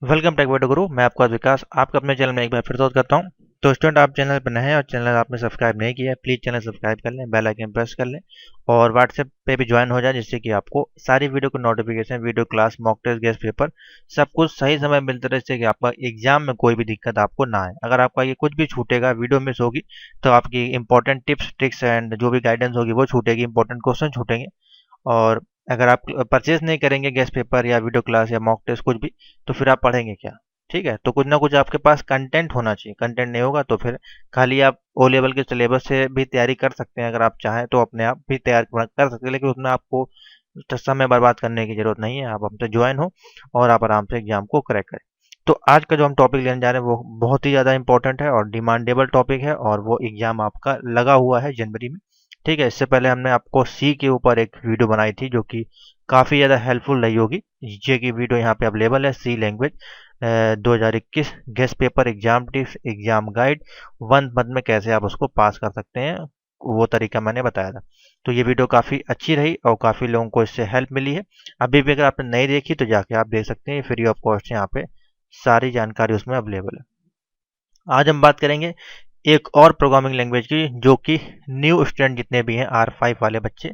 Welcome take video गुरु। मैं आपका विकास आपका अपने चैनल में एक बार फिर स्वागत करता हूं। तो स्टूडेंट, आप चैनल पर नए हैं और चैनल आपने सब्सक्राइब नहीं किया है, प्लीज़ चैनल सब्सक्राइब कर लें, बेल आइकन प्रेस कर लें और व्हाट्सएप पे भी ज्वाइन हो जाए, जिससे कि आपको सारी वीडियो की notification, video class, mock test, guest paper सब कुछ सही समय मिलता रहे, जिससे कि आपका एग्जाम में कोई भी दिक्कत आपको ना आए। अगर आपका ये कुछ भी छूटेगा, वीडियो मिस होगी, तो आपकी इंपॉर्टेंट टिप्स ट्रिक्स एंड जो भी गाइडेंस होगी वो छूटेगी, इंपॉर्टेंट क्वेश्चन छूटेंगे। और अगर आप परचेज नहीं करेंगे गेस्ट पेपर या वीडियो क्लास या मॉक टेस्ट कुछ भी, तो फिर आप पढ़ेंगे क्या? ठीक है, तो कुछ ना कुछ आपके पास कंटेंट होना चाहिए। कंटेंट नहीं होगा तो फिर खाली आप ओ लेवल के सिलेबस से भी तैयारी कर सकते हैं, अगर आप चाहें तो अपने आप भी तैयार कर सकते हैं, लेकिन उसमें आपको समय बर्बाद करने की जरूरत नहीं है। आप हमसे ज्वाइन हो और आप आराम से एग्जाम को क्रैक करें। तो आज का जो हम टॉपिक लेने जा रहे हैं वो बहुत ही ज़्यादा इंपॉर्टेंट है और डिमांडेबल टॉपिक है, और वो एग्जाम आपका लगा हुआ है जनवरी में। ठीक है, इससे पहले हमने आपको सी के ऊपर एक वीडियो बनाई थी जो कि काफ़ी ज़्यादा हेल्पफुल रही होगी। ये की वीडियो यहाँ पे अवेलेबल है, C language 2021 guest paper exam tips exam guide 1 month में कैसे आप उसको पास कर सकते हैं, वो तरीका मैंने बताया था। तो ये वीडियो काफ़ी अच्छी रही और काफ़ी लोगों को इससे हेल्प मिली है। अभी भी अगर आपने नहीं देखी तो जाके आप देख सकते हैं, फ्री ऑफ कॉस्ट यहाँ पे सारी जानकारी उसमें अवेलेबल है। आज हम बात करेंगे एक और प्रोग्रामिंग लैंग्वेज की, जो कि न्यू स्टूडेंट जितने भी हैं R5 वाले बच्चे,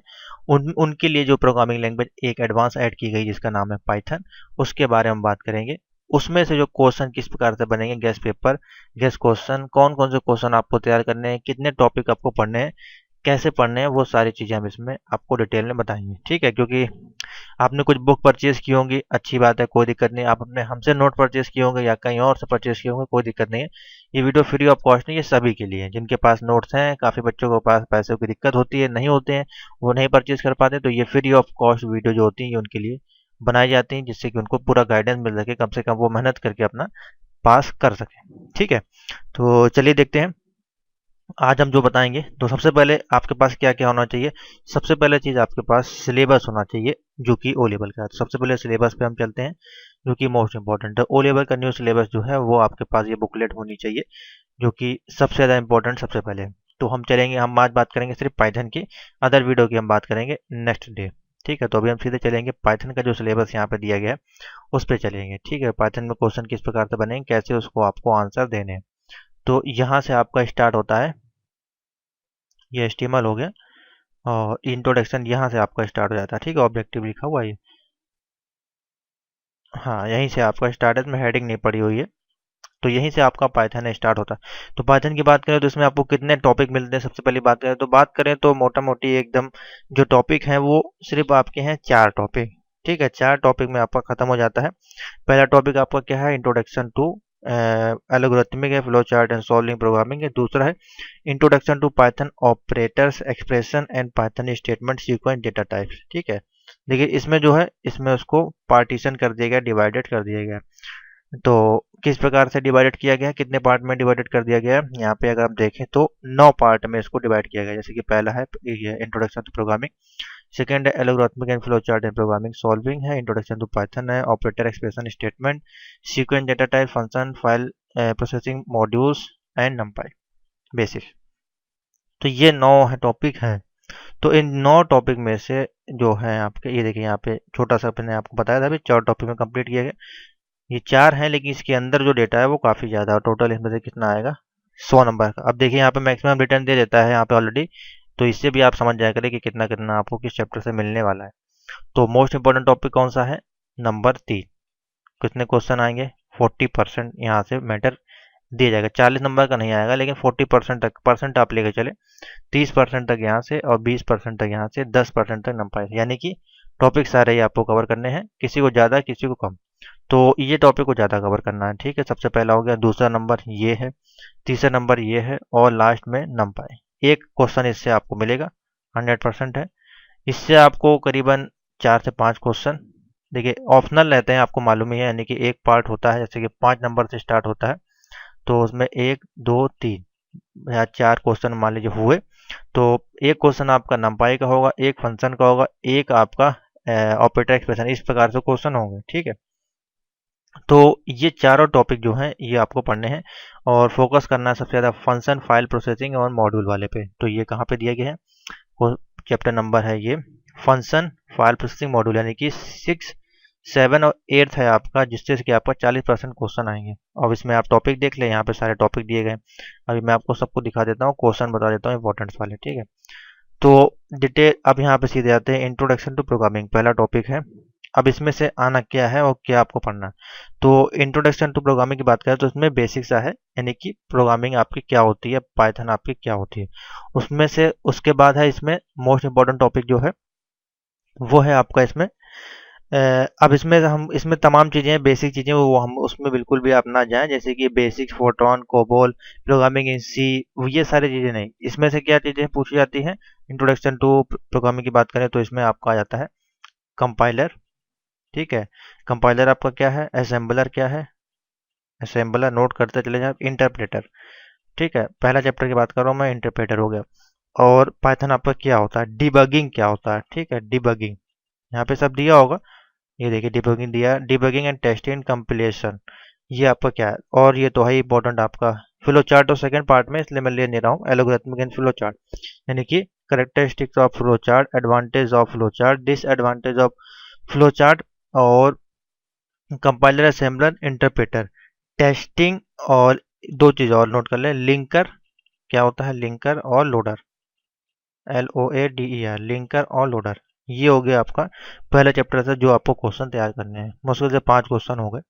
उनके लिए जो प्रोग्रामिंग लैंग्वेज एक एडवांस ऐड की गई जिसका नाम है पाइथन, उसके बारे में बात करेंगे। उसमें से जो क्वेश्चन किस प्रकार से बनेंगे, गेस्ट पेपर, गेस्ट क्वेश्चन, कौन कौन से क्वेश्चन आपको तैयार करने हैं, कितने टॉपिक आपको पढ़ने हैं, कैसे पढ़ने हैं, वो सारी चीज़ें हम इसमें आपको डिटेल में बताएंगे। ठीक है, क्योंकि आपने कुछ बुक परचेज की होंगी, अच्छी बात है, कोई दिक्कत नहीं। आप अपने हमसे नोट परचेज किए होंगे या कहीं और से परचेज किए होंगे, कोई दिक्कत नहीं है। ये वीडियो फ्री ऑफ कॉस्ट नहीं है, सभी के लिए जिनके पास नोट्स हैं। काफ़ी बच्चों के पास पैसों की दिक्कत होती है, नहीं होते हैं, वो नहीं परचेज कर पाते, तो ये फ्री ऑफ कॉस्ट वीडियो जो होती है ये उनके लिए बनाई जाती हैं, जिससे कि उनको पूरा गाइडेंस मिल सके, कम से कम वो मेहनत करके अपना पास कर सकें। ठीक है, तो चलिए देखते हैं आज हम जो बताएंगे। तो सबसे पहले आपके पास क्या क्या होना चाहिए। सबसे पहले चीज़ आपके पास सिलेबस होना चाहिए, जो कि ओ लेवल का है। तो सबसे पहले सिलेबस पे हम चलते हैं, जो कि मोस्ट इंपॉर्टेंट है। ओ लेवल का न्यू सिलेबस जो है वो आपके पास ये बुकलेट होनी चाहिए, जो कि सबसे ज़्यादा इंपॉर्टेंट सबसे पहले है। तो हम आज बात करेंगे सिर्फ पाइथन की, अदर वीडियो की हम बात करेंगे नेक्स्ट डे। ठीक है, तो अभी हम सीधे चलेंगे पाइथन का जो सिलेबस यहाँ पे दिया गया है उस पर चलेंगे। ठीक है, पाइथन में क्वेश्चन किस प्रकार से बनेंगे, कैसे उसको आपको आंसर देने हैं। तो यहाँ से आपका स्टार्ट होता है, ये HTML हो गया, और इंट्रोडक्शन यहाँ से आपका स्टार्ट हो जाता है। ठीक है, ऑब्जेक्टिव लिखा हुआ है ये, हाँ, यहीं से आपका स्टार्ट है, इसमें हेडिंग नहीं पड़ी हुई है। तो यहीं से आपका पाइथन स्टार्ट होता है। तो पाइथन की बात करें तो इसमें आपको कितने टॉपिक मिलते हैं, सबसे पहली बात करें तो मोटा मोटी एकदम जो टॉपिक हैं वो सिर्फ आपके हैं 4 टॉपिक। ठीक है, 4 टॉपिक में आपका खत्म हो जाता है। पहला टॉपिक आपका क्या है, इंट्रोडक्शन टू एल्गोरिथमिक है, flow chart and solving programming है। दूसरा है introduction to Python operators expression and Python statement sequence data types. ठीक है, देखिए इसमें जो है, इसमें उसको पार्टीशन कर दिया गया, डिवाइडेड कर दिया गया। तो किस प्रकार से डिवाइडेड किया गया है, कितने पार्ट में डिवाइडेड कर दिया गया है, यहाँ पे अगर आप देखें तो 9 पार्ट में इसको डिवाइड किया गया है। जैसे कि पहला है ये इंट्रोडक्शन टू प्रोग्रामिंग, सेकंड है algorithmic and flow chart and programming solving है, इंट्रोडक्शन टू पाइथन है, operator expression statement, sequence data type, function, file processing modules and नंपाई basic. तो ये 9 है टॉपिक हैं। तो इन 9 टॉपिक में से जो है आपके, ये देखिए यहाँ पे छोटा सा मैंने आपको बताया था अभी, 4 टॉपिक में कंप्लीट किया गया। ये 4 हैं, लेकिन इसके अंदर जो डेटा है वो काफ़ी ज़्यादा है। टोटल इसमें से कितना आएगा, 100 नंबर का। अब देखिए यहाँ पे मैक्सिमम रिटर्न दे देता है यहाँ पे ऑलरेडी, तो इससे भी आप समझ जाया करें कि कितना कितना आपको किस चैप्टर से मिलने वाला है। तो मोस्ट इंपॉर्टेंट टॉपिक कौन सा है, नंबर 3। कितने क्वेश्चन आएंगे, 40% यहाँ से मैटर दिया जाएगा। 40 नंबर का नहीं आएगा, लेकिन 40% तक परसेंट आप लेके चले, 30% तक यहाँ से और 20% तक यहाँ से, 10% तक नंबर, यानी कि टॉपिक सारे ही आपको कवर करने हैं, किसी को ज़्यादा किसी को कम। तो ये टॉपिक को ज़्यादा कवर करना है। ठीक है, सबसे पहला हो गया, दूसरा नंबर ये है, तीसरा नंबर ये है, और लास्ट में नंपाई। एक क्वेश्चन इससे आपको मिलेगा, 100% है। इससे आपको करीबन 4 से 5 क्वेश्चन, देखिए ऑप्शनल रहते हैं, आपको मालूम ही है, यानी कि एक पार्ट होता है, जैसे कि 5 नंबर से स्टार्ट होता है, तो उसमें 1 2 3 या 4 क्वेश्चन मान लीजिए हुए। तो एक क्वेश्चन आपका नंपाई का होगा, एक फंक्शन का होगा, एक आपका ऑपरेटर एक्सप्रेशन, इस प्रकार से क्वेश्चन होंगे। ठीक है, तो ये चारों टॉपिक जो हैं ये आपको पढ़ने हैं, और फोकस करना है सबसे ज़्यादा फंक्शन, फाइल प्रोसेसिंग और मॉड्यूल वाले पे। तो ये कहाँ पे दिया गया है, वो चैप्टर नंबर है ये, फंक्शन फाइल प्रोसेसिंग मॉड्यूल, यानी कि 6 7 और 8 है आपका, जिससे कि आपका 40% क्वेश्चन आएंगे। अब इसमें आप टॉपिक देख लें, यहाँ पे सारे टॉपिक दिए गए। अभी मैं आपको सबको दिखा देता हूँ, क्वेश्चन बता देता हूँ इंपॉर्टेंट वाले, ठीक है। तो डिटेल अब यहाँ पे सीधे आते हैं, इंट्रोडक्शन टू प्रोग्रामिंग पहला टॉपिक है। अब इसमें से आना क्या है और क्या आपको पढ़ना है। तो इंट्रोडक्शन टू प्रोग्रामिंग की बात करें तो इसमें बेसिक सा है, यानी कि प्रोग्रामिंग आपकी क्या होती है, पाइथन आपकी क्या होती है उसमें से। उसके बाद है इसमें मोस्ट इंपॉर्टेंट टॉपिक जो है वो है आपका इसमें अब इसमें हम इसमें तमाम चीज़ें बेसिक चीज़ें वो हम उसमें बिल्कुल भी आप ना जाएं, जैसे कि BASIC, Fortran, COBOL, programming in C, ये सारी चीज़ें नहीं। इसमें से क्या चीज़ें पूछी जाती हैं, इंट्रोडक्शन टू प्रोग्रामिंग की बात करें तो इसमें आपका आ जाता है कंपाइलर, ठीक है। कंपाइलर आपका क्या है, असेंबलर क्या है, असेंबलर नोट करते चले जाए, इंटरप्रेटर, ठीक है। पहला चैप्टर की बात कर रहा हूँ मैं, इंटरप्रेटर हो गया। और पाइथन आपका क्या होता है, डिबगिंग क्या होता है, ठीक है, डिबगिंग यहाँ पे सब दिया होगा। ये देखिए डिबगिंग दिया, डिबगिंग एंड टेस्टिंग कंपिलेशन, ये आपका क्या है। और ये तो है इंपॉर्टेंट आपका फ्लो चार्ट और सेकंड पार्ट में, इसलिए मैं ले नहीं रहा हूँ, एलोगोरिथमिक एंड फ्लो चार्ट, यानी कि characteristics of flow chart, advantage of flow chart, disadvantage of flow chart, और कंपाइलर, असेंबलर, इंटरप्रेटर, टेस्टिंग, और दो चीज़ और नोट कर लें, लिंकर क्या होता है, लिंकर और लोडर, LOADER, लिंकर और लोडर। ये हो गया आपका पहला चैप्टर से जो आपको क्वेश्चन तैयार करने हैं। मुश्किल से 5 क्वेश्चन हो गए,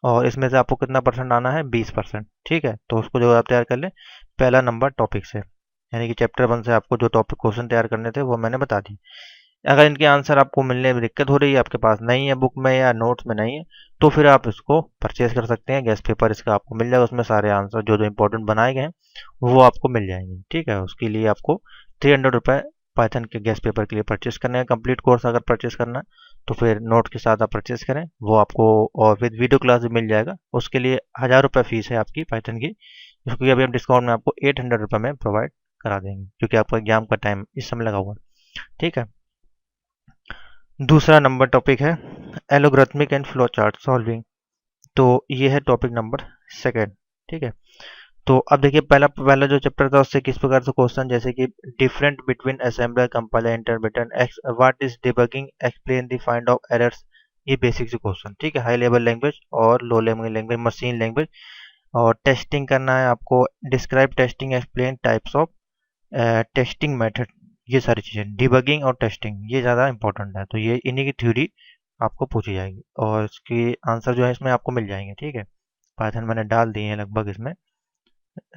और इसमें से आपको कितना परसेंट आना है, 20%, ठीक है। तो उसको जो आप तैयार कर लें पहला नंबर टॉपिक से, यानी कि चैप्टर 1 से आपको जो टॉपिक क्वेश्चन तैयार करने थे वो मैंने बता दी। अगर इनके आंसर आपको मिलने में दिक्कत हो रही है, आपके पास नहीं है बुक में या नोट्स में नहीं है, तो फिर आप इसको परचेज कर सकते हैं। गेस्ट पेपर इसका आपको मिल जाएगा, उसमें सारे आंसर जो जो इंपॉर्टेंट बनाए गए हैं वो आपको मिल जाएंगे, ठीक है। उसके लिए आपको ₹300 पाइथन के गेस्ट पेपर के लिए परचेस करने हैं। कंप्लीट कोर्स अगर परचेस करना है तो फिर नोट के साथ आप परचेस करें, वो आपको और विद वीडियो क्लास भी मिल जाएगा। उसके लिए ₹1000 फीस है आपकी पाइथन की, क्योंकि अभी हम डिस्काउंट में आपको ₹800 में प्रोवाइड करा देंगे, क्योंकि आपका एग्जाम का टाइम इस समय लगा हुआ है, ठीक है। दूसरा नंबर टॉपिक है एलोग्रिथमिक एंड फ्लो चार्ट सॉल्विंग। तो ये है टॉपिक नंबर सेकेंड, ठीक है। तो अब देखिए पहला पहला जो चैप्टर था उससे किस प्रकार से क्वेश्चन, जैसे कि different between assembler, compiler, interpreter, what is debugging, explain the find of errors, ये बेसिक से क्वेश्चन, ठीक है। हाई लेवल लैंग्वेज और low level language, machine language, और टेस्टिंग करना है आपको, describe testing, explain types of testing method, ये सारी चीज़ें डिबगिंग और टेस्टिंग ये ज़्यादा इंपॉर्टेंट है। तो ये इन्हीं की थ्योरी आपको पूछी जाएगी, और इसकी आंसर जो है इसमें आपको मिल जाएंगे, ठीक है। पाइथन मैंने डाल दिए हैं लगभग इसमें,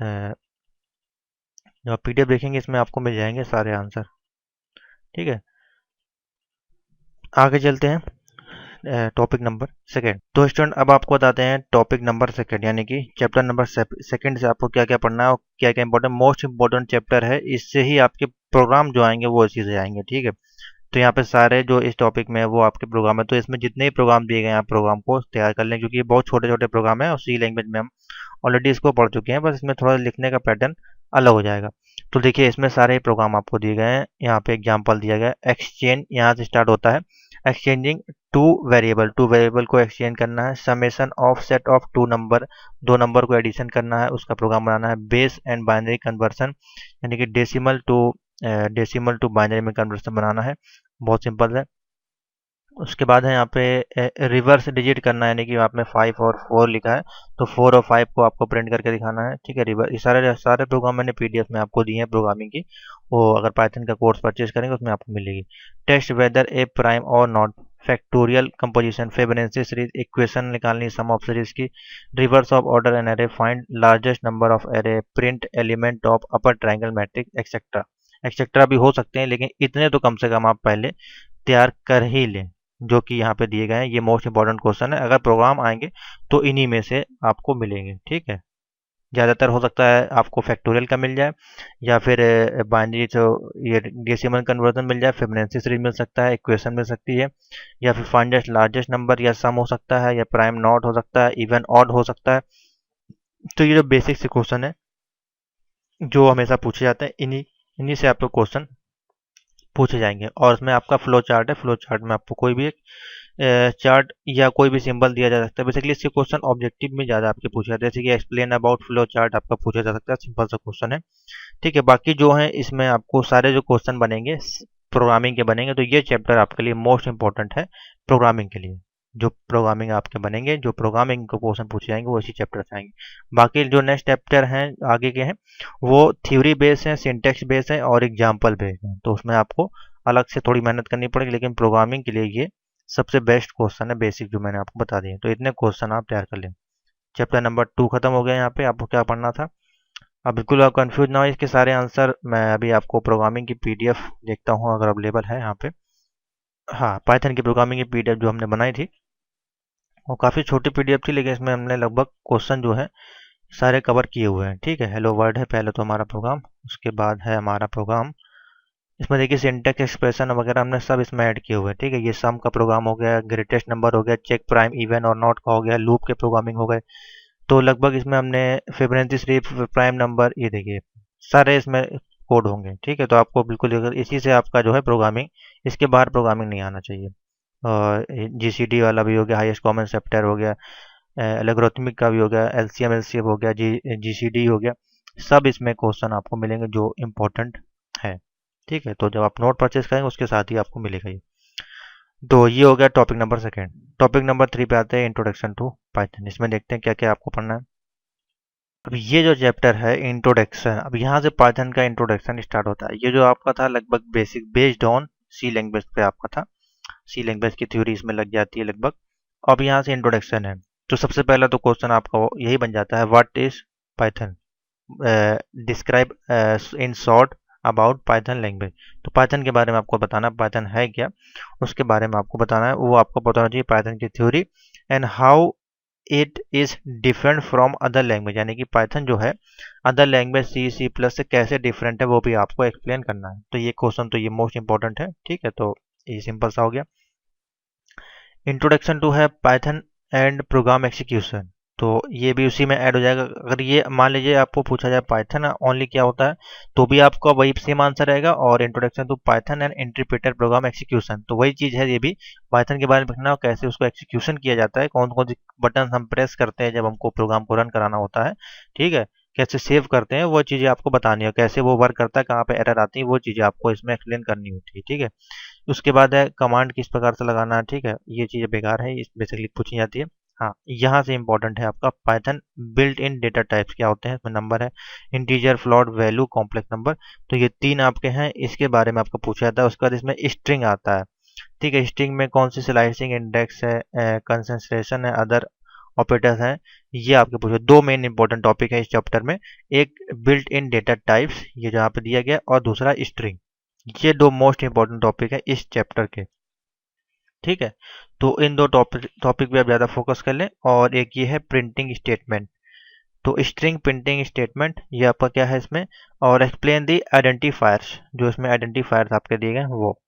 जो आप PDF देखेंगे इसमें आपको मिल जाएंगे सारे आंसर, ठीक है। आगे चलते हैं टॉपिक नंबर सेकेंड। तो स्टूडेंट अब आपको बताते हैं टॉपिक नंबर सेकेंड, यानी कि चैप्टर नंबर सेकेंड से आपको क्या क्या पढ़ना है और क्या क्या इंपॉर्टेंट मोस्ट इंपॉर्टेंट चैप्टर है। इससे ही आपके प्रोग्राम जो आएंगे वो इसी से आएंगे, ठीक है। तो यहाँ पे सारे जो इस टॉपिक में है वो आपके प्रोग्राम है, तो इसमें जितने भी प्रोग्राम दिए गए हैं आप प्रोग्राम को तैयार कर लें, क्योंकि ये बहुत छोटे छोटे प्रोग्राम है और सी लैंग्वेज में हम ऑलरेडी इसको पढ़ चुके हैं, बस इसमें थोड़ा लिखने का पैटर्न अलग हो जाएगा। तो देखिए इसमें सारे प्रोग्राम आपको दिए गए हैं। यहाँ पे एग्जांपल दिया गया है, एक्सचेंज यहाँ से स्टार्ट होता है, एक्सचेंजिंग टू वेरिएबल को एक्सचेंज करना है, summation of set of two number, दो नंबर को एडिशन करना है, उसका प्रोग्राम बनाना है, बेस एंड बाइनरी कन्वर्सन, यानी कि डेसिमल टू बाइनरी में कन्वर्सन बनाना है, बहुत सिंपल है। उसके बाद है यहाँ पे रिवर्स डिजिट करना है, यानी कि आपने 5 और 4 लिखा है तो 4 और 5 को आपको प्रिंट करके दिखाना है, ठीक है। रिवर्स, ये सारे सारे प्रोग्राम मैंने PDF में आपको दिए हैं प्रोग्रामिंग की, वो अगर पाइथन का कोर्स परचेज करेंगे उसमें आपको मिलेगी। टेस्ट वेदर ए प्राइम और not, factorial, composition, Fibonacci series, equation निकालनी सम ऑफ सीरीज की, reverse of order an array, find largest number of array, print element of upper triangle matrix, etcetera. Etcetera भी हो सकते हैं, लेकिन इतने तो कम से कम आप पहले तैयार कर ही लें, जो कि यहाँ पे दिए गए हैं। ये मोस्ट इंपॉर्टेंट क्वेश्चन है, अगर प्रोग्राम आएंगे तो इन्हीं में से आपको मिलेंगे, ठीक है। ज़्यादातर हो सकता है आपको फैक्टोरियल का मिल जाए, या फिर बाइनरी जो ये डेसिमल कन्वर्जन मिल जाए, फिबोनाची सीरीज मिल सकता है, इक्वेशन मिल सकती है, या फिर फाइंड लार्जेस्ट नंबर, या सम हो सकता है, या प्राइम नॉट हो सकता है, इवन ऑड हो सकता है। तो ये जो बेसिक से क्वेश्चन है जो हमेशा पूछे जाते हैं, इन्हीं इन्हीं से आपको क्वेश्चन पूछे जाएंगे। और उसमें आपका फ्लो चार्ट है, फ्लो चार्ट में आपको कोई भी एक चार्ट या कोई भी सिंबल दिया जा सकता है। बेसिकली इसके क्वेश्चन ऑब्जेक्टिव में ज़्यादा आपके पूछे जाते हैं, जैसे कि एक्सप्लेन अबाउट फ्लो चार्ट आपका पूछा जा सकता है, सिंपल सा क्वेश्चन है, ठीक है। बाकी जो है इसमें आपको सारे जो क्वेश्चन बनेंगे प्रोग्रामिंग के बनेंगे, तो ये चैप्टर आपके लिए मोस्ट इंपॉर्टेंट है प्रोग्रामिंग के लिए। जो प्रोग्रामिंग आपके बनेंगे, जो प्रोग्रामिंग को क्वेश्चन पूछे जाएंगे वो इसी चैप्टर से आएंगे। बाकी जो नेक्स्ट चैप्टर हैं आगे के हैं वो थ्योरी बेस्ड हैं, सिंटेक्स बेस्ड हैं और एग्जाम्पल बेस्ड हैं। तो उसमें आपको अलग से थोड़ी मेहनत करनी पड़ेगी, लेकिन प्रोग्रामिंग के लिए ये सबसे बेस्ट क्वेश्चन है, बेसिक जो मैंने आपको बता दिए। तो इतने क्वेश्चन आप तैयार कर लें। चैप्टर नंबर 2 खत्म हो गया। यहाँ पे आपको क्या पढ़ना था, अब बिल्कुल आप कंफ्यूज ना हो, इसके सारे आंसर मैं अभी आपको प्रोग्रामिंग की पीडीएफ देखता हूँ अगर अवेलेबल है यहाँ पे। हाँ, पाइथन की प्रोग्रामिंग की पीडीएफ जो हमने बनाई थी वो काफ़ी छोटी पीडीएफ थी, लेकिन इसमें हमने लगभग क्वेश्चन जो है सारे कवर किए हुए हैं। ठीक है, हेलो वर्ल्ड है पहले तो हमारा प्रोग्राम, उसके बाद है हमारा प्रोग्राम। इसमें देखिए सिंटेक्स एक्सप्रेशन वगैरह हमने सब इसमें ऐड किए हुए हैं। ठीक है, ये सम का प्रोग्राम हो गया, ग्रेटेस्ट नंबर हो गया, चेक प्राइम इवन और नॉट का हो गया, लूप के प्रोग्रामिंग हो गए। तो लगभग इसमें हमने फिबोनाची सीरीज, प्राइम नंबर, ये देखिए सारे इसमें कोड होंगे। ठीक है, तो आपको बिल्कुल अगर इसी से आपका जो है प्रोग्रामिंग, इसके बाहर प्रोग्रामिंग नहीं आना चाहिए। और जीसीडी वाला भी हो गया, हाईएस्ट कॉमन सेप्टर हो गया, एल्गोरिथमिक का भी हो गया, एलसीएम एलसीएफ हो गया, जीसीडी हो गया, सब इसमें क्वेश्चन आपको मिलेंगे जो इम्पोर्टेंट है। ठीक है, तो जब आप नोट परचेज करेंगे उसके साथ ही आपको मिलेगा ये। तो ये हो गया टॉपिक नंबर 2। टॉपिक नंबर 3 पे आते हैं, इंट्रोडक्शन टू पाइथन। इसमें देखते हैं क्या क्या आपको पढ़ना है। अब ये जो चैप्टर है इंट्रोडक्शन, अब यहाँ से पाइथन का इंट्रोडक्शन स्टार्ट होता है। ये जो आपका था लगभग basic based on C language पे आपका था, सी लैंग्वेज की थ्योरी इसमें लग जाती है लगभग। अब यहाँ से इंट्रोडक्शन है, तो सबसे पहला तो क्वेश्चन आपका यही बन जाता है, what is Python, describe in short about Python language. तो पाइथन के बारे में आपको बताना, पाइथन है क्या उसके बारे में आपको बताना है। वो आपको पता होना चाहिए पाइथन की theory and how it is different from other language, यानी कि पाइथन जो है other language C C plus से कैसे डिफरेंट है वो भी आपको एक्सप्लेन करना है। तो ये क्वेश्चन तो ये मोस्ट इंपॉर्टेंट है। ठीक है, तो ये सिंपल सा हो गया। इंट्रोडक्शन टू है पाइथन एंड प्रोग्राम एक्सिक्यूशन, तो ये भी उसी में ऐड हो जाएगा। अगर ये मान लीजिए आपको पूछा जाए पाइथन ओनली क्या होता है, तो भी आपका वही सेम आंसर रहेगा। और introduction to Python and interpreter program execution, तो वही चीज़ है ये भी, पाइथन के बारे में लिखना, कैसे उसको एक्सिक्यूशन किया जाता है, कौन कौन सी बटन हम प्रेस करते हैं जब हमको प्रोग्राम को रन कराना होता है। ठीक है, कैसे सेव करते हैं वो चीज़ें आपको बतानी है, कैसे वो वर्क करता है, कहाँ पे एरर आती है, वो चीज़ें आपको इसमें एक्सप्लेन करनी होती है। ठीक है, उसके बाद है कमांड किस प्रकार से लगाना है। ठीक है, ये चीज़ें बेकार है, इस बेसिकली पूछी जाती है। हाँ, यहाँ से इंपॉर्टेंट है आपका Python built in data types क्या होते हैं। इसमें नंबर है, integer, float, value, complex number, तो ये 3 आपके हैं, इसके बारे में आपको पूछा जाता है। उसके बाद इसमें स्ट्रिंग आता है। ठीक है, स्ट्रिंग में कौन सी स्लाइसिंग, इंडेक्स है, कंसेंट्रेशन है, अदर ऑपरेटर्स हैं, ये आपके पूछे। 2 मेन इंपॉर्टेंट टॉपिक है इस चैप्टर में, एक बिल्ट इन डेटा टाइप्स ये जहाँ पे दिया गया, और दूसरा स्ट्रिंग। ये 2 मोस्ट इंपॉर्टेंट टॉपिक है इस चैप्टर के। ठीक है, तो इन 2 टॉपिक पे आप ज़्यादा फोकस कर लें। और एक ये है प्रिंटिंग स्टेटमेंट, तो स्ट्रिंग प्रिंटिंग स्टेटमेंट ये आपका क्या है इसमें, और एक्सप्लेन दी आइडेंटिफायर्स, जो इसमें आइडेंटिफायर्स आपके दिए गए वो।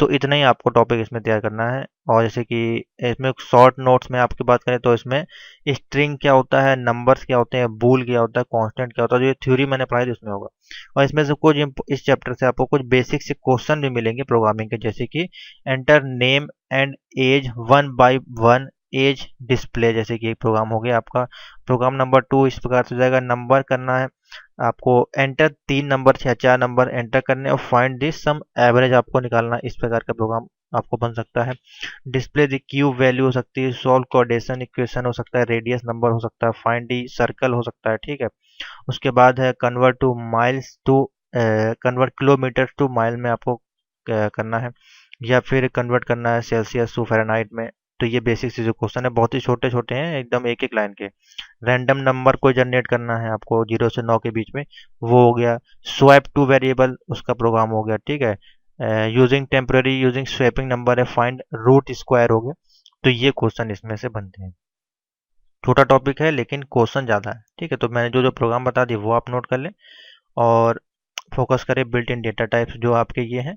तो इतना ही आपको टॉपिक इसमें तैयार करना है। और जैसे कि इसमें शॉर्ट नोट्स में आपकी बात करें तो इसमें स्ट्रिंग क्या होता है, नंबर्स क्या होते हैं, बूल क्या होता है, कांस्टेंट क्या होता है, जो ये थ्योरी मैंने पढ़ाई थी उसमें होगा। और इसमें से कुछ इस चैप्टर से आपको कुछ बेसिक से क्वेश्चन भी मिलेंगे प्रोग्रामिंग के, जैसे कि enter name and age 1 by 1 age display, जैसे कि एक प्रोग्राम हो गया आपका। प्रोग्राम नंबर 2 इस प्रकार से हो जाएगा, नंबर करना है आपको, एंटर 3 नंबर या 4 नंबर एंटर करने और फाइंड दिस सम एवरेज आपको निकालना, इस प्रकार का प्रोग्राम आपको बन सकता है। डिस्प्ले द क्यूब वैल्यू हो सकती है, सॉल्व कोऑर्डिनेशन इक्वेशन हो सकता है, रेडियस नंबर हो सकता है, फाइंड दी सर्कल हो सकता है। ठीक है, उसके बाद है convert to miles to, convert kilometre to mile में आपको करना है, या फिर कन्वर्ट करना है सेल्सियस टू फ़ारेनहाइट में। तो ये बेसिक से जो क्वेश्चन है बहुत ही छोटे छोटे हैं, एकदम एक एक लाइन के। रैंडम नंबर को जनरेट करना है आपको 0 से 9 के बीच में, वो हो गया। स्वैप टू वेरिएबल उसका प्रोग्राम हो गया। ठीक है, using temporary using swapping number है, फाइंड रूट स्क्वायर हो गया। तो ये क्वेश्चन इसमें से बनते हैं। छोटा टॉपिक है लेकिन क्वेश्चन ज़्यादा है। ठीक है, तो मैंने जो जो प्रोग्राम बता दिए वो आप नोट कर लें, और फोकस करें बिल्ट इन डेटा टाइप्स जो आपके ये हैं,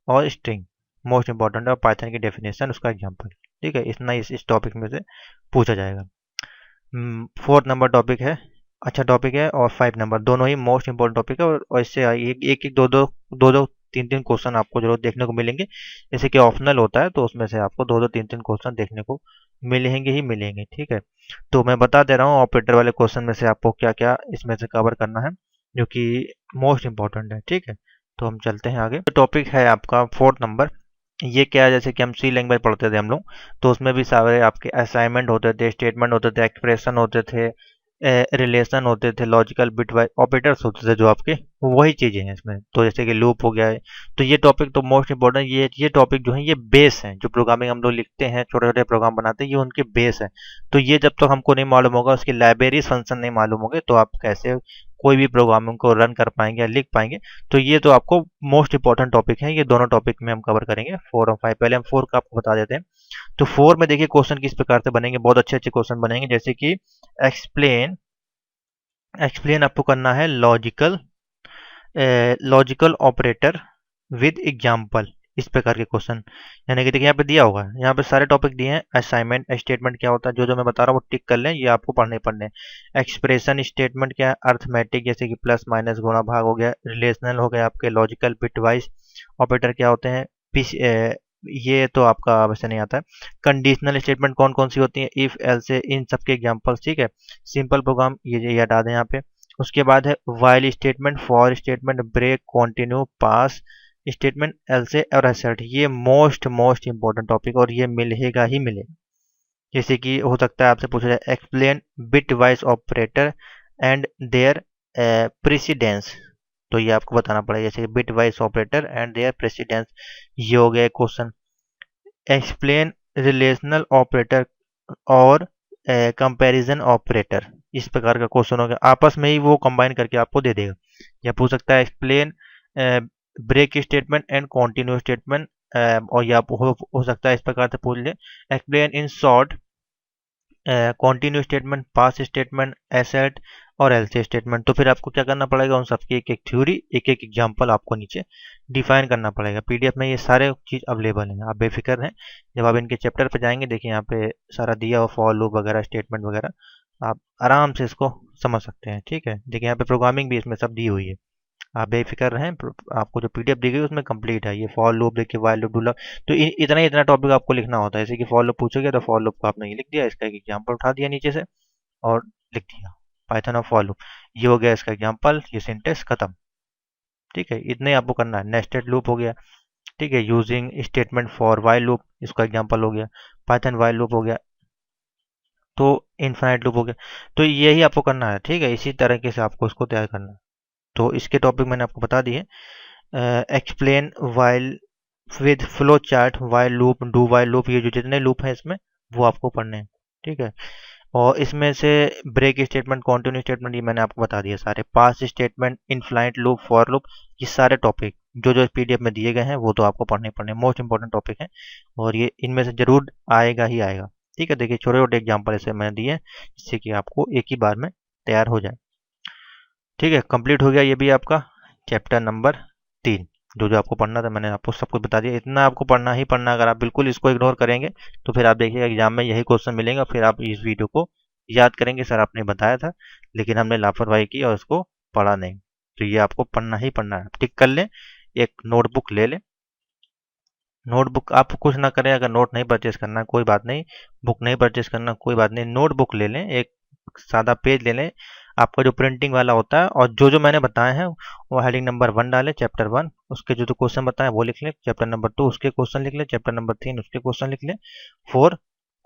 और स्ट्रिंग मोस्ट इंपॉर्टेंट है, और पाइथन की डेफिनेशन उसका एग्जांपल। ठीक है, इतना इस टॉपिक में से पूछा जाएगा। 4th नंबर टॉपिक है, अच्छा टॉपिक है, और 5 नंबर, दोनों ही मोस्ट इंपॉर्टेंट टॉपिक है। और इससे एक दो 3 क्वेश्चन आपको जरूर देखने को मिलेंगे। जैसे कि ऑप्शनल होता है तो उसमें से आपको 3 क्वेश्चन देखने को मिलेंगे ही मिलेंगे। ठीक है, तो मैं बता दे रहा हूँ ऑपरेटर वाले क्वेश्चन में से आपको क्या क्या इसमें से कवर करना है, जो कि मोस्ट इंपॉर्टेंट है। ठीक है, तो हम चलते हैं आगे। टॉपिक है आपका 4th नंबर, ये क्या है, जैसे कि हम सी लैंग्वेज पढ़ते थे हम लोग, तो उसमें भी सारे आपके असाइनमेंट होते थे, स्टेटमेंट होते थे, एक्सप्रेशन होते थे, रिलेशन होते थे, लॉजिकल बिटवाइज ऑपरेटर्स होते थे जो आपके, वही चीज़ें हैं इसमें। तो जैसे कि लूप हो गया है, तो ये टॉपिक तो मोस्ट इंपॉर्टेंट, ये टॉपिक जो है ये बेस है, जो प्रोग्रामिंग हम लोग लिखते हैं, छोटे छोटे प्रोग्राम बनाते हैं, ये उनके बेस है। तो ये जब तक हमको नहीं मालूम होगा, उसकी लाइब्रेरीज फंक्शन नहीं मालूम होंगे, तो आप कैसे कोई भी प्रोग्रामिंग को रन कर पाएंगे या लिख पाएंगे। तो ये तो आपको मोस्ट इंपॉर्टेंट टॉपिक है, ये दोनों टॉपिक में हम कवर करेंगे 4 और 5। पहले हम 4 का आपको बता देते हैं। तो 4 में देखिए क्वेश्चन किस प्रकार से बनेंगे, बहुत अच्छे अच्छे क्वेश्चन बनेंगे, जैसे कि एक्सप्लेन एक्सप्लेन आपको करना है लॉजिकल ऑपरेटर विद एग्जाम्पल, इस प्रकार के क्वेश्चन। यानी कि देखिए यहाँ पे दिया होगा, यहाँ पे सारे टॉपिक दिए हैं। असाइनमेंट स्टेटमेंट क्या होता है, जो जो मैं बता रहा हूँ वो टिक कर लें, ये आपको पढ़ने पढ़ने। एक्सप्रेशन स्टेटमेंट क्या है, अर्थमेटिक जैसे कि प्लस माइनस गुणा भाग हो गया। रिलेशनल हो गया आपके, लॉजिकल बिटवाइज ऑपरेटर क्या होते हैं, ये तो आपका वैसे नहीं आता है। कंडीशनल स्टेटमेंट कौन कौन सी होती है, इफ एल से, इन सबके एग्जाम्पल्स, ठीक है। सिंपल प्रोग्राम ये हटा दें यहाँ पे। उसके बाद है while statement, for statement, break, continue, pass statement, else और एसर्ट। ये मोस्ट मोस्ट इंपॉर्टेंट टॉपिक, और ये मिलेगा ही मिलेगा। जैसे कि हो सकता है आपसे पूछा जाए explain bitwise operator and their precedence, तो ये आपको बताना पड़ेगा, जैसे bitwise operator and their precedence, ये हो गया क्वेश्चन। एक्सप्लेन रिलेशनल ऑपरेटर और कंपैरिजन ऑपरेटर, इस प्रकार का क्वेश्चन होगा, आपस में ही वो कंबाइन करके आपको दे देगा। या पूछ सकता है explain break statement and continue statement, और या हो सकता है इस प्रकार से पूछ ले, explain in short continue statement, pass statement, asset और एल्से स्टेटमेंट। तो फिर आपको क्या करना पड़ेगा, उन सबकी एक एक थ्योरी, एक एक एग्जांपल आपको नीचे डिफाइन करना पड़ेगा। पीडीएफ में ये सारे चीज़ अवेलेबल हैं, आप बेफिक्र हैं। जब आप इनके चैप्टर पे जाएंगे, देखिए यहाँ पे सारा दिया हुआ, फॉर लूप वगैरह, स्टेटमेंट वगैरह, आप आराम से इसको समझ सकते हैं, ठीक है। देखिए यहाँ पे प्रोग्रामिंग भी इसमें सब दी हुई है, आप बेफिक्र रहें। आपको जो पीडीएफ दी गई उसमें कंप्लीट है, ये फॉर लूप देखिए, वाइल लूप, डू लूप। तो इतना ही इतना टॉपिक आपको लिखना होता है। जैसे कि फॉर लूप पूछोगे तो फॉर लूप को आपने ये लिख दिया, इसका एक एग्जांपल उठा दिया नीचे से और लिख दिया, पाइथन और फॉर लूप, ये हो गया इसका एग्जांपल, ये सिंटेक्स खत्म, ठीक है। इतना ही आपको करना है। नेस्टेड लूप हो गया, ठीक है, using statement for while loop, इसका एग्जांपल हो गया। पाइथन वाइल लूप हो गया, तो इनफाइनाइट लूप हो गया। तो यही आपको करना है, ठीक है। इसी तरीके से आपको इसको तैयार करना है। तो इसके टॉपिक मैंने आपको बता दिए। Explain while with flow chart, while loop, do while loop, ये जो जितने लूप हैं इसमें वो आपको पढ़ने हैं, ठीक है। और इसमें से ब्रेक स्टेटमेंट, कंटिन्यू स्टेटमेंट, ये मैंने आपको बता दिया सारे। Pass statement, infinite loop, for loop, ये सारे टॉपिक जो जो पीडीएफ में दिए गए हैं वो तो आपको पढ़ने पढ़ने मोस्ट इंपॉर्टेंट टॉपिक हैं, और ये इनमें से जरूर आएगा ही आएगा, ठीक है। देखिए छोटे छोटे एग्जाम्पल ऐसे मैंने दिए हैं, जिससे कि आपको एक ही बार में तैयार हो जाए, ठीक है। कंप्लीट हो गया ये भी आपका चैप्टर नंबर 3। जो जो आपको पढ़ना था मैंने आपको सब कुछ बता दिया। इतना आपको पढ़ना ही पढ़ना, अगर आप बिल्कुल इसको इग्नोर करेंगे तो फिर आप देखिएगा एग्जाम में यही क्वेश्चन मिलेगा, फिर आप इस वीडियो को याद करेंगे सर आपने बताया था, लेकिन हमने लापरवाही की और इसको पढ़ा नहीं। तो ये आपको पढ़ना ही पढ़ना है। टिक कर लें, एक नोटबुक ले लें। नोटबुक आप कुछ ना करें, अगर नोट नहीं परचेज करना कोई बात नहीं, बुक नहीं परचेज करना कोई बात नहीं, नोटबुक ले लें, एक सादा पेज ले लें आपका जो प्रिंटिंग वाला होता है, और जो जो मैंने बताए हैं वो हेडिंग नंबर 1 डालें, चैप्टर 1, उसके जो जो क्वेश्चन बताए वो लिख लें। चैप्टर नंबर 2 उसके क्वेश्चन लिख लें। चैप्टर नंबर 3 उसके क्वेश्चन लिख लें। 4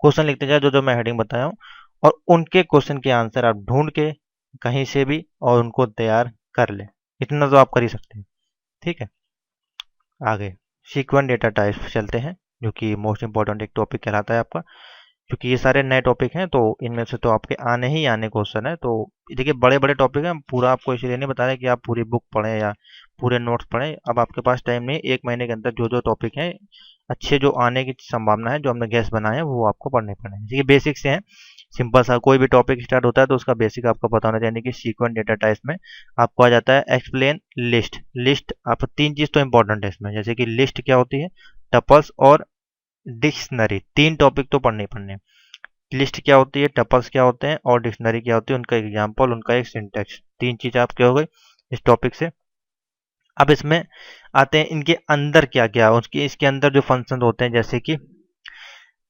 क्वेश्चन लिखते जाए जो जो मैं हेडिंग बताया हूँ, और उनके क्वेश्चन के आंसर आप ढूंढ के कहीं से भी और उनको तैयार कर लें। इतना तो आप कर ही सकते हैं, ठीक है। आगे सीक्वेंस डेटा टाइप चलते हैं, जो कि मोस्ट इंपॉर्टेंट एक टॉपिक कहलाता है आपका, क्योंकि ये सारे नए टॉपिक हैं, तो इनमें से तो आपके आने ही आने क्वेश्चन है। तो देखिए बड़े बड़े टॉपिक हैं, पूरा आपको इसलिए नहीं बता रहे कि आप पूरी बुक पढ़ें या पूरे नोट्स पढ़ें। अब आपके पास टाइम नहीं, 1 महीने के अंदर जो जो टॉपिक हैं अच्छे, जो आने की संभावना है, जो हमने गैस बनाए हैं, वो आपको पढ़ने पड़ेंगे। देखिए बेसिक से हैं, सिंपल सा कोई भी टॉपिक स्टार्ट होता है तो उसका बेसिक आपको पता होना चाहिए। कि सीक्वेंस डेटा टाइप में आपको आ जाता है एक्सप्लेन लिस्ट। लिस्ट आप 3 चीज़ तो इंपॉर्टेंट है इसमें, जैसे कि लिस्ट क्या होती है, टपल्स और डिक्शनरी, 3 टॉपिक तो पढ़ने ही पढ़ने। लिस्ट क्या होती है, टपल्स क्या होते हैं, और डिक्शनरी क्या होती है, उनका एग्जाम्पल, उनका एक सिंटेक्स, 3 चीज़ आप क्या हो गई इस टॉपिक से। अब इसमें आते हैं इनके अंदर क्या क्या, उसके इसके अंदर जो फंक्शन होते हैं, जैसे कि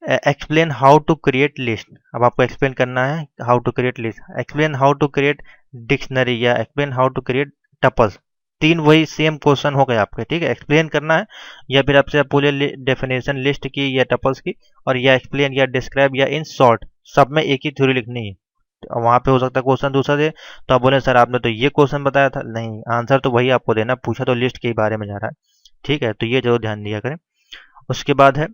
explain how to create list. अब आपको एक्सप्लेन करना है how to create list, explain how to create dictionary, या explain how to create tuples. तीन वही सेम क्वेश्चन हो गए आपके, ठीक है। एक्सप्लेन करना है, या फिर आपसे पूरे डेफिनेशन लिस्ट की या टपल्स की, और या एक्सप्लेन या डिस्क्राइब या इन शॉर्ट, सब में एक ही थ्योरी लिखनी है। तो वहाँ पे हो सकता है क्वेश्चन दूसरा दे, तो आप बोले सर आपने तो ये क्वेश्चन बताया था, नहीं, आंसर तो वही आपको देना, पूछा तो लिस्ट के बारे में जा रहा है, ठीक है। तो ये जरूर ध्यान दिया करें। उसके बाद है,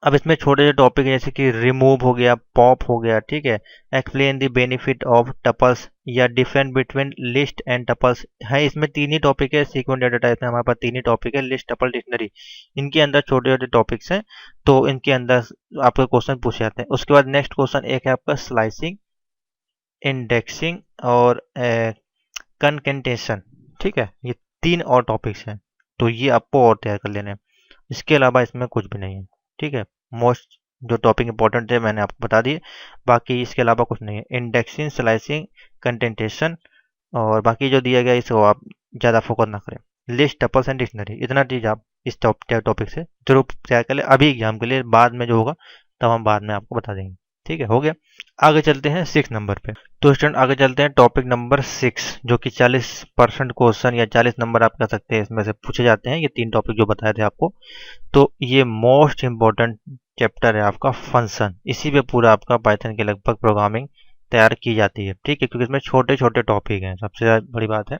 अब इसमें छोटे से टॉपिक जैसे कि रिमूव हो गया, पॉप हो गया, ठीक है। Explain the benefit of tuples, या different between list and tuples है। इसमें तीन ही टॉपिक है, सीक्वेंस डेटा टाइप में हमारे पास तीन ही टॉपिक है, लिस्ट, टपल, डिक्शनरी। इनके अंदर छोटे छोटे टॉपिक्स हैं, तो इनके अंदर आपके क्वेश्चन पूछे जाते हैं। उसके बाद नेक्स्ट क्वेश्चन एक है आपका स्लाइसिंग, इंडेक्सिंग और कनकेंटेशन, ठीक है। ये तीन और टॉपिक्स हैं, तो ये आपको और तैयार कर लेने हैं। इसके अलावा इसमें कुछ भी नहीं है, ठीक है। मोस्ट जो टॉपिक इंपॉर्टेंट थे मैंने आपको बता दिए, बाकी इसके अलावा कुछ नहीं है। इंडेक्सिंग, स्लाइसिंग, कंटेंटेशन, और बाकी जो दिया गया इसको आप ज़्यादा फोकस ना करें। लिस्ट, टपल्स एंड डिक्शनरी, इतना चीज़ आप इस टॉपिक से जरूर तैयार कर लें अभी एग्जाम के लिए। बाद में जो होगा तब हम बाद में आपको बता देंगे, ठीक है। हो गया। आगे चलते हैं 6 नंबर पे। तो स्टूडेंट आगे चलते हैं टॉपिक नंबर 6, जो कि 40% क्वेश्चन या 40 नंबर आप कह सकते हैं इसमें से पूछे जाते हैं। ये तीन टॉपिक जो बताए थे आपको, तो ये मोस्ट इम्पोर्टेंट चैप्टर है आपका फंक्शन। इसी पे पूरा आपका पाइथन के लगभग प्रोग्रामिंग तैयार की जाती है, ठीक है, क्योंकि इसमें छोटे छोटे टॉपिक हैं, सबसे बड़ी बात है।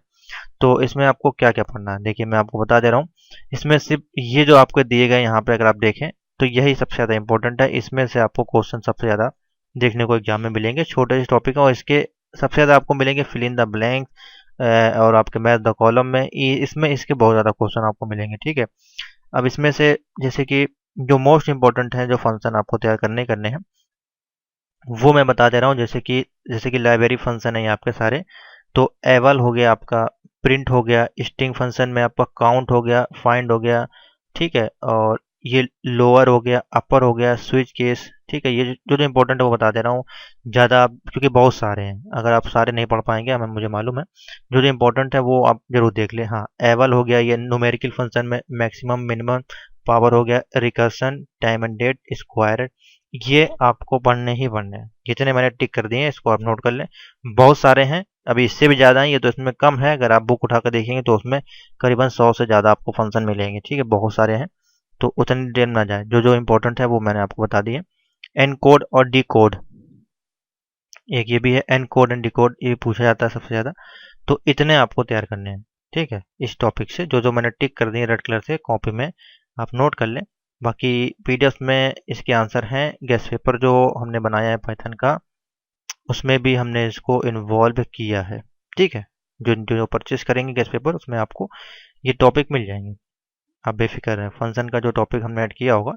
तो इसमें आपको क्या क्या पढ़ना है, देखिए मैं आपको बता दे रहा हूँ। इसमें सिर्फ ये जो आपको दिए गए यहाँ पे अगर आप देखें, तो यही सबसे ज़्यादा इंपॉर्टेंट है। इसमें से आपको क्वेश्चन सबसे ज़्यादा देखने को एग्जाम में मिलेंगे, छोटे से टॉपिक हैं, और इसके सबसे ज़्यादा आपको मिलेंगे फिल इन द ब्लैंक, और आपके मैथ द कॉलम में, इसमें इसके बहुत ज़्यादा क्वेश्चन आपको मिलेंगे, ठीक है। अब इसमें से जैसे कि जो मोस्ट इंपॉर्टेंट है, जो फंक्शन आपको तैयार करने हैं, वो मैं बता दे रहा हूँ। जैसे कि लाइब्रेरी फंक्शन है ये आपके सारे, तो एवल हो गया आपका, प्रिंट हो गया, स्ट्रिंग फंक्शन में आपका काउंट हो गया, फाइंड हो गया, ठीक है, और ये लोअर हो गया, अपर हो गया, स्विच केस, ठीक है। ये जो जो इंपॉर्टेंट है वो बता दे रहा हूँ ज़्यादा, क्योंकि बहुत सारे हैं, अगर आप सारे नहीं पढ़ पाएंगे हमें, मुझे मालूम है। जो जो इंपॉर्टेंट है वो आप जरूर देख लें। हाँ, एवल हो गया, ये न्यूमेरिकल फंक्शन में मैक्सिमम मिनिमम पावर हो गया, recursion, time and date, square, ये आपको पढ़ने ही पढ़ने हैं। जितने मैंने टिक कर दिए हैं इसको आप नोट कर लें। बहुत सारे हैं, अभी इससे भी ज़्यादा हैं, ये तो इसमें कम है। अगर आप बुक उठा कर देखेंगे तो उसमें करीबन 100 से ज़्यादा आपको फंक्शन मिलेंगे, ठीक है, बहुत सारे हैं। तो उतनी डिटेल में ना जाए, जो जो इंपॉर्टेंट है वो मैंने आपको बता दिए। एन कोड और डी कोड, एक ये भी है, encode and decode, ये पूछा जाता है सबसे ज़्यादा। तो इतने आपको तैयार करने हैं, ठीक है। इस टॉपिक से जो जो मैंने टिक कर दिए रेड कलर से कॉपी में, आप नोट कर लें। बाकी पीडीएफ में इसके आंसर हैं। गेस्ट पेपर जो हमने बनाया है पाइथन का, उसमें भी हमने इसको इन्वॉल्व किया है, ठीक है। जो जो परचेस करेंगे गेस्ट पेपर, उसमें आपको ये टॉपिक मिल जाएंगे, आप बेफिक्र हैं। फंक्शन का जो टॉपिक हमने ऐड किया होगा,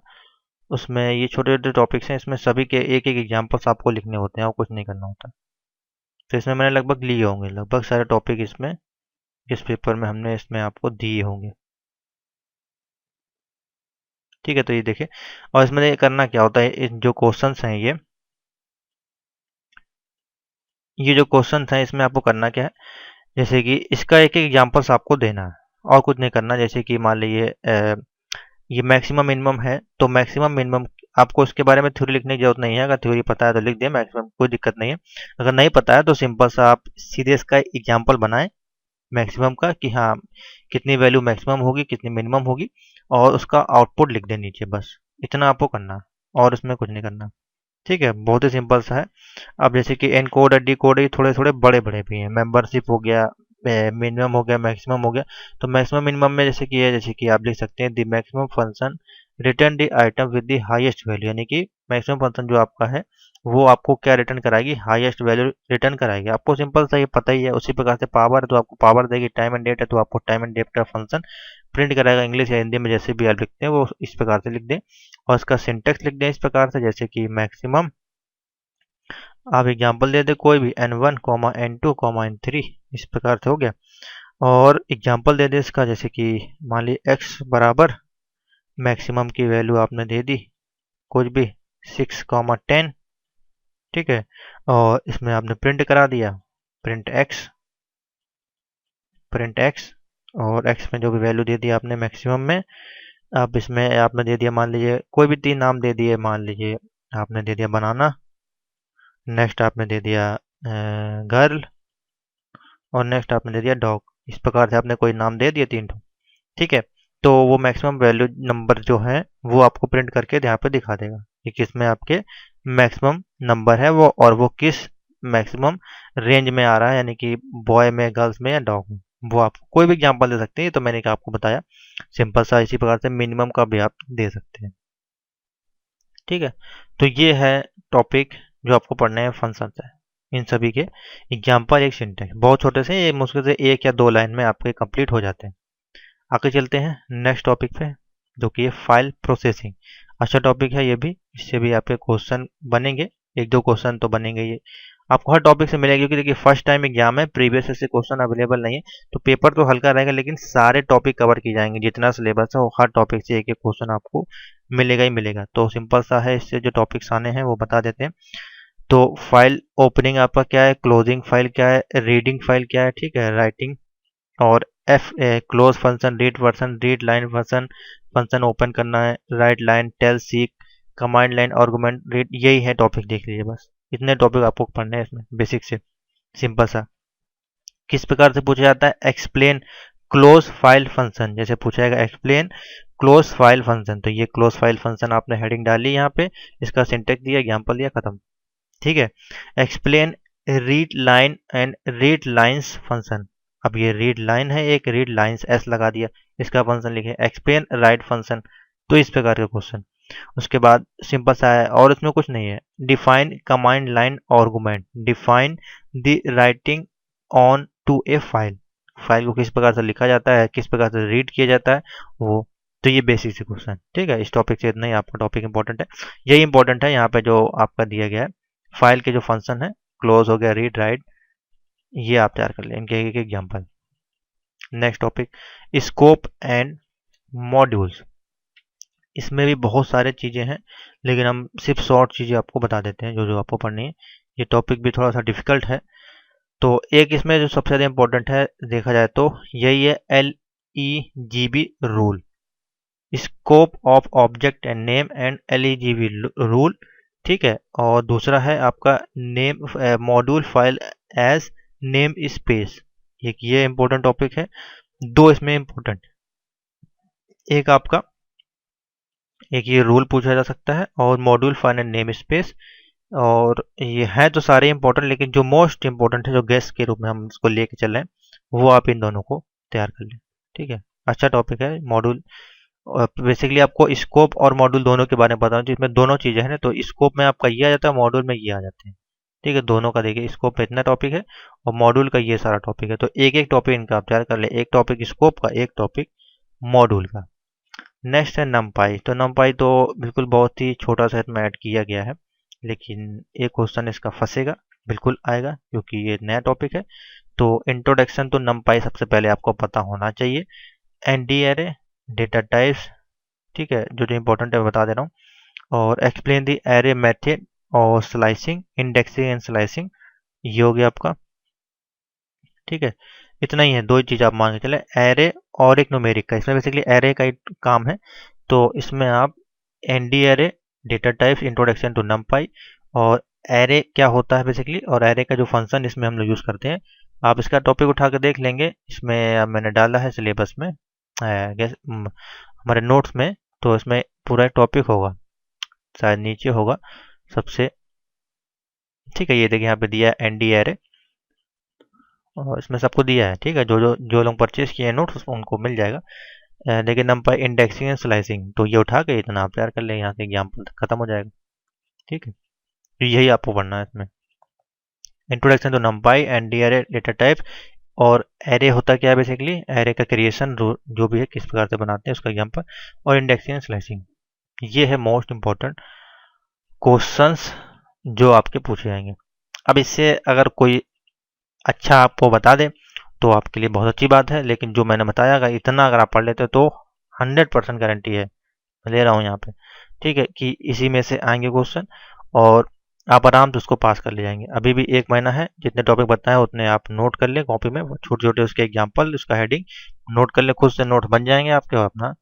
उसमें ये छोटे छोटे टॉपिक्स हैं, इसमें सभी के एक एक एग्जाम्पल्स आपको लिखने होते हैं और कुछ नहीं करना होता। तो इसमें मैंने लगभग लिए होंगे, लगभग सारे टॉपिक इसमें इस पेपर में हमने इसमें आपको दिए होंगे, ठीक है। तो ये देखिए, और इसमें ये करना क्या होता है, जो क्वेश्चंस हैं ये जो क्वेश्चंस हैं इसमें आपको करना क्या है, जैसे कि इसका एक एक एग्जांपल्स आपको देना है और कुछ नहीं करना। जैसे कि मान लीजिए ये मैक्सिमम मिनिमम है, तो मैक्सिमम मिनिमम आपको इसके बारे में थ्योरी लिखने की जरूरत नहीं है। अगर थ्योरी पता है तो लिख दें, मैक्सिमम कोई दिक्कत नहीं है। अगर नहीं पता है तो सिंपल सा आप सीधे इसका एग्जाम्पल बनाएं मैक्सिमम का, कि हाँ कितनी वैल्यू मैक्सिमम होगी, कितनी मिनिमम होगी, और उसका आउटपुट लिख दें नीचे, बस इतना आपको करना है, और इसमें कुछ नहीं करना, ठीक है। बहुत ही सिंपल सा है। अब जैसे कि एन कोड और डी कोड, ये थोड़े थोड़े बड़े बड़े भी हैं। मेंबरशिप हो गया, मिनिमम हो गया, मैक्सिमम हो गया। तो मैक्सिमम मिनिमम में जैसे कि है, जैसे कि आप लिख सकते हैं the maximum function return the item with the highest value, यानी कि मैक्सिमम फंक्शन जो आपका है वो आपको क्या रिटर्न कराएगी, हाईएस्ट वैल्यू रिटर्न कराएगी। आपको सिंपल सा ये पता ही है। उसी प्रकार से पावर है तो आपको पावर देगी, टाइम एंड डेट है तो आपको टाइम एंड डेट का फंक्शन प्रिंट कराएगा। इंग्लिश या हिंदी में जैसे भी आप लिखते हैं वो इस प्रकार से लिख दें, और इसका सिंटेक्स लिख दें इस प्रकार से, जैसे कि मैक्सिमम, आप एग्जाम्पल दे दे कोई भी, n1 n2 n3, इस प्रकार से हो गया। और एग्जाम्पल दे दे इसका, जैसे कि मान ली x बराबर मैक्सिमम की वैल्यू आपने दे दी कुछ भी 6 10, ठीक है। और इसमें आपने प्रिंट करा दिया, प्रिंट x, और x में जो भी वैल्यू दे दी आपने मैक्सिमम में। अब इसमें आपने दे दिया, मान लीजिए कोई भी तीन नाम दे दिए, मान लीजिए आपने दे दिया बनाना, नेक्स्ट आपने दे दिया गर्ल, और नेक्स्ट आपने दे दिया डॉग। इस प्रकार से आपने कोई नाम दे दिए 3 ठो, ठीक है। तो वो मैक्सिमम वैल्यू नंबर जो है वो आपको प्रिंट करके यहाँ पे दिखा देगा कि किसमें आपके मैक्सिमम नंबर है वो, और वो किस मैक्सिमम रेंज में आ रहा है, यानी कि बॉय में, गर्ल्स में या डॉग में। वो आप कोई भी एग्जांपल दे सकते हैं, तो मैंने क्या आपको बताया सिंपल सा। इसी प्रकार से मिनिमम का भी आप दे सकते हैं, ठीक है। तो ये है टॉपिक जो आपको पढ़ने हैं, फंक्शन है। इन सभी के एग्जाम्पल, एक सिंटेक्स, बहुत छोटे से, ये मुश्किल से 1 या 2 लाइन में आपके कंप्लीट हो जाते हैं। आगे चलते हैं नेक्स्ट टॉपिक पे, जो कि है फाइल प्रोसेसिंग। अच्छा टॉपिक है ये भी, इससे भी आपके क्वेश्चन बनेंगे, 1-2 क्वेश्चन तो बनेंगे ये आपको हर टॉपिक से मिलेगा, क्योंकि देखिए फर्स्ट टाइम एग्जाम है, प्रीवियस ऐसे क्वेश्चन अवेलेबल नहीं है, तो पेपर तो हल्का रहेगा लेकिन सारे टॉपिक कवर किए जाएंगे, जितना सिलेबस है वो हर टॉपिक से एक एक क्वेश्चन आपको मिलेगा ही मिलेगा। तो सिंपल सा है, इससे जो टॉपिक्स आने हैं वो बता देते हैं। तो फाइल ओपनिंग आपका क्या है, क्लोजिंग फाइल क्या है, रीडिंग फाइल क्या है, ठीक है, राइटिंग, और F close function, read line function, function open करना है, write line, tell, seek, command line, argument, read, यही है टॉपिक, देख लीजिए बस इतने टॉपिक आपको पढ़ने हैं इसमें बेसिक से। सिंपल सा किस प्रकार से पूछा जाता है, एक्सप्लेन क्लोज फाइल फंक्शन, जैसे पूछा जाएगा एक्सप्लेन क्लोज फाइल फंक्शन, तो ये क्लोज फाइल फंक्शन आपने हेडिंग डाली यहाँ पे, इसका सिंटेक्स दिया, एग्जांपल दिया, खत्म, ठीक है। Explain read line and read lines function, अब ये रीड लाइन है, एक रीड लाइंस एस लगा दिया, इसका फंक्शन लिखे एक्सप्लेन राइट फंक्शन। तो इस प्रकार के क्वेश्चन। उसके बाद सिंपल सा है और इसमें कुछ नहीं है, define command line argument, define the writing on to a file, file को किस प्रकार से लिखा जाता है, किस प्रकार से रीड किया जाता है वो। तो ये बेसिक से क्वेश्चन, ठीक है। इस टॉपिक से इतना ही आपका टॉपिक इंपॉर्टेंट है, यही इंपॉर्टेंट है यहाँ पे जो आपका दिया गया है, फाइल के जो फंक्शन है, क्लोज हो गया, रीड, राइट, ये आप तैयार कर लें, इनके एक example. Next topic, scope and modules. इसमें भी बहुत सारे चीज़ें हैं, लेकिन हम सिर्फ शॉर्ट चीज़ें आपको बता देते हैं जो जो आपको पढ़नी है। ये टॉपिक भी थोड़ा सा डिफिकल्ट है। तो एक इसमें जो सबसे ज़्यादा इंपॉर्टेंट है देखा जाए तो यही है, LEGB rule, scope of object and name and LEGB rule, ठीक है। और दूसरा है आपका name module file as name space, एक ये इंपॉर्टेंट टॉपिक है। दो इसमें इंपॉर्टेंट, एक आपका, एक ये रूल पूछा जा सकता है, और module file and name space. और ये है तो सारे इंपॉर्टेंट, लेकिन जो मोस्ट इंपॉर्टेंट है, जो गेस्ट के रूप में हम इसको लेके चल रहे हैं, वो आप इन दोनों को तैयार कर लें, ठीक है। अच्छा टॉपिक है मॉड्यूल। बेसिकली आपको स्कोप और मॉड्यूल दोनों के बारे में बताऊं, जिसमें दोनों चीज़ें हैं ना, तो स्कोप में आपका ये आ जाता है, मॉड्यूल में ये आ जाते हैं, ठीक है। दोनों का देखिए, स्कोप पे इतना टॉपिक है और मॉड्यूल का ये सारा टॉपिक है, तो एक एक टॉपिक इनका आप तैयार कर ले, एक टॉपिक स्कोप का, एक टॉपिक मॉड्यूल का। नेक्स्ट है नमपाई। तो नमपाई तो बिल्कुल बहुत ही छोटा सा इसमें ऐड किया गया है, लेकिन एक क्वेश्चन इसका फंसेगा, बिल्कुल आएगा, क्योंकि ये नया टॉपिक है। तो इंट्रोडक्शन तो नमपाई सबसे पहले आपको पता होना चाहिए, एनडी एरे, डेटा टाइप्स, ठीक है, जो जो इंपॉर्टेंट है बता दे रहा हूँ। और एक्सप्लेन द एरे मेथड और स्लाइसिंग, इंडेक्सिंग एंड स्लाइसिंग, ये हो गया आपका, ठीक है। इतना ही है, दो ही चीज़ आप मान के चले, एरे और एक न्यूमेरिक का। इसमें बेसिकली एरे का ही काम है, तो इसमें आप ND array, data types, introduction to NumPy, और एरे क्या होता है बेसिकली, और एरे का जो फंक्शन इसमें हम लोग यूज़ करते हैं, आप इसका टॉपिक उठा कर देख लेंगे। इसमें मैंने डाला है सिलेबस में, हमारे नोट्स में, तो इसमें पूरा एक टॉपिक होगा, शायद नीचे होगा सबसे, ठीक है। ये देखिए यहाँ पे दिया है एनडी एरे, और इसमें सबको दिया है, ठीक है। जो लोग परचेज किए हैं नोट्स, उनको मिल जाएगा। लेकिन नंपाई, इंडेक्सिंग एंड स्लाइसिंग, तो ये उठा के इतना आप तैयार कर लें, यहाँ से एग्जाम्पल तक खत्म हो जाएगा, ठीक है। तो यही आपको पढ़ना है इसमें, introduction to NumPy, ND array, data type, और एरे होता क्या है बेसिकली, एरे का क्रिएशन जो भी है किस प्रकार से बनाते हैं उसका एग्जाम्पल, और इंडेक्सिंग एंड स्लाइसिंग। ये है मोस्ट इंपॉर्टेंट क्वेश्चंस जो आपके पूछे जाएंगे। अब इससे अगर कोई अच्छा आपको बता दे तो आपके लिए बहुत अच्छी बात है, लेकिन जो मैंने बताया अगर इतना अगर आप पढ़ लेते तो 100% गारंटी है, मैं ले रहा हूँ यहाँ पे, ठीक है, कि इसी में से आएंगे क्वेश्चन और आप आराम से उसको पास कर ले जाएंगे। अभी भी 1 महीना है, जितने टॉपिक बताए उतने आप नोट कर लें कॉपी में, छोटे छोटे उसके एग्जाम्पल, उसका हेडिंग नोट कर ले, खुद से नोट बन जाएंगे आपके, और अपना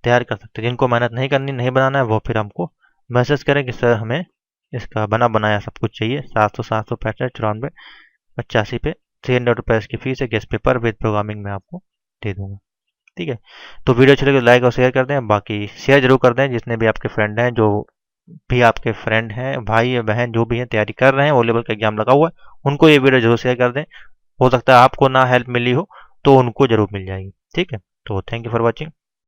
तैयार कर सकते हैं। जिनको मेहनत नहीं करनी, नहीं बनाना है, वो फिर हमको मैसेज करें कि सर हमें इसका बना बनाया सब कुछ चाहिए, 700 765 94 85 पे ₹300 इसकी फीस है। गेस्ट पेपर विद प्रोग्रामिंग में आपको दे दूंगा। ठीक है, तो वीडियो अच्छी लगे तो लाइक और शेयर कर दें। बाकी शेयर जरूर कर दें जितने भी आपके फ्रेंड हैं, जो भी आपके फ्रेंड हैं, भाई या बहन जो भी हैं तैयारी कर रहे हैं, ओ लेवल का एग्जाम लगा हुआ है, उनको ये वीडियो जरूर शेयर कर दें। हो सकता है आपको ना हेल्प मिली हो तो उनको जरूर मिल जाएगी। ठीक है, तो थैंक यू फॉर वॉचिंग।